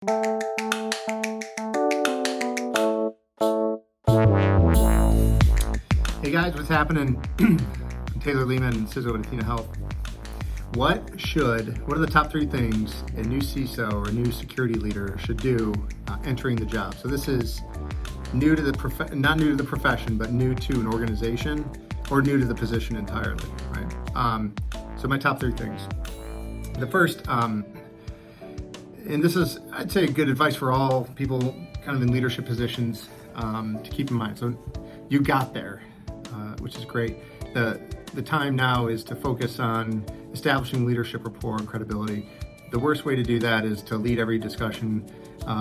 Hey guys, what's happening? I'm Taylor Lehmann, CISO at Athenahealth. What are the top 3 things a new CISO or a new security leader should do entering the job? So this is new to not new to the profession, but new to an organization or new to the position entirely, right? So my top 3 things. The first, and this is, I'd say, good advice for all people kind of in leadership positions to keep in mind. So you got there, which is great. The time now is to focus on establishing leadership rapport and credibility. The worst way to do that is to lead every discussion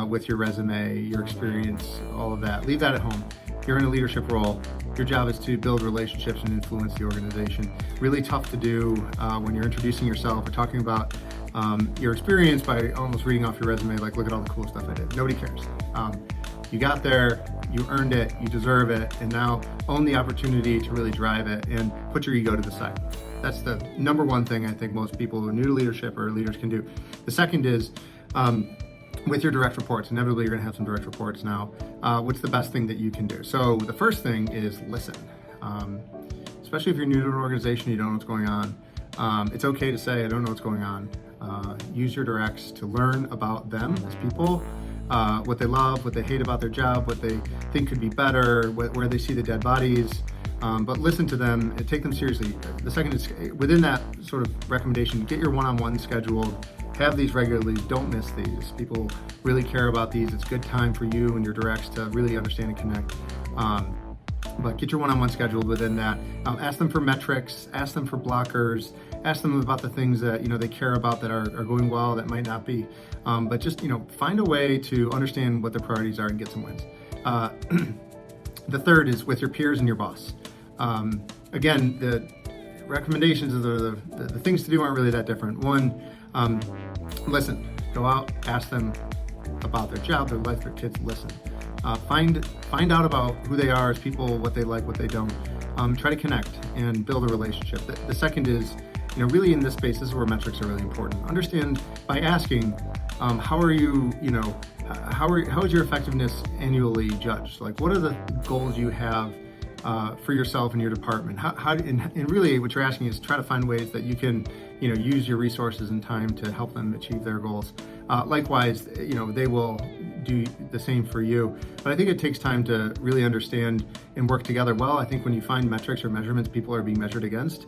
with your resume, your experience, all of that. Leave that at home. You're in a leadership role. Your job is to build relationships and influence the organization. Really tough to do when you're introducing yourself or talking about your experience by almost reading off your resume, like, look at all the cool stuff I did. Nobody cares. You got there, you earned it, you deserve it, and now own the opportunity to really drive it and put your ego to the side. That's the number one thing I think most people who are new to leadership or leaders can do. The second is with your direct reports. Inevitably, you're going to have some direct reports now. What's the best thing that you can do? So the first thing is listen. Especially if you're new to an organization, you don't know what's going on. It's okay to say, I don't know what's going on. Use your directs to learn about them as people. What they love, what they hate about their job, what they think could be better, where they see the dead bodies, but listen to them and take them seriously. The second is, within that sort of recommendation, get your one-on-one scheduled, have these regularly, don't miss these. People really care about these. It's good time for you and your directs to really understand and connect. But get your one-on-one scheduled within that. Ask them for metrics, ask them for blockers, ask them about the things that they care about that are going well, that might not be. But just find a way to understand what their priorities are and get some wins. The third is with your peers and your boss. Again, the recommendations of the things to do aren't really that different. One, listen, go out, ask them about their job, their life, their kids, listen. Find out about who they are as people, what they like, what they don't. Try to connect and build a relationship. The second is, really in this space, this is where metrics are really important. Understand by asking, how is your effectiveness annually judged? Like, what are the goals you have for yourself and your department? And really what you're asking is try to find ways that you can, use your resources and time to help them achieve their goals. Likewise, they will do the same for you. But I think it takes time to really understand and work together well. I think when you find metrics or measurements people are being measured against,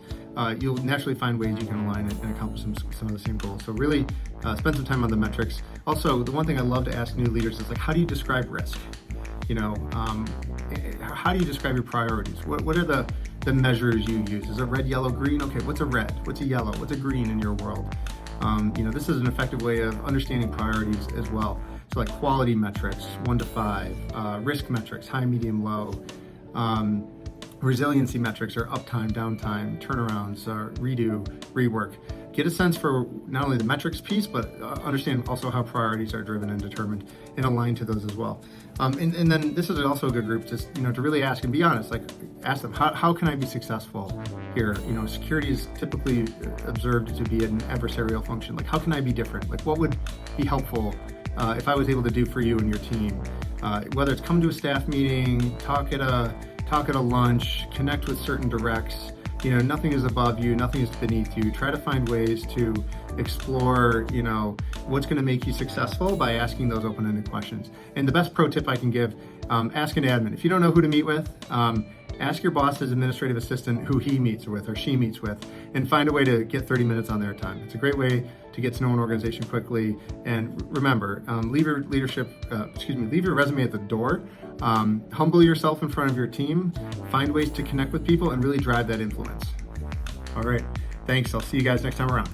you'll naturally find ways you can align and accomplish some of the same goals. So really spend some time on the metrics. Also, the one thing I love to ask new leaders is, like, how do you describe risk? How do you describe your priorities? What are the measures you use? Is it red, yellow, green? Okay, what's a red? What's a yellow? What's a green in your world? This is an effective way of understanding priorities as well. So like quality metrics, 1 to 5, risk metrics, high, medium, low, resiliency metrics or uptime, downtime, turnarounds, redo, rework. Get a sense for not only the metrics piece, but understand also how priorities are driven and determined and align to those as well. And then this is also a good group just, to really ask and be honest, like ask them, how can I be successful here? Security is typically observed to be an adversarial function. Like, how can I be different? Like, what would be helpful if I was able to do for you and your team? Whether it's come to a staff meeting, talk at a lunch, connect with certain directs. Nothing is above you, nothing is beneath you. Try to find ways to explore, what's going to make you successful by asking those open-ended questions. And the best pro tip I can give, ask an admin. If you don't know who to meet with, ask your boss's administrative assistant who he meets with or she meets with, and find a way to get 30 minutes on their time. It's a great way to get to know an organization quickly. And remember, leave your resume at the door. Humble yourself in front of your team, find ways to connect with people, and really drive that influence. All right, thanks. I'll see you guys next time around.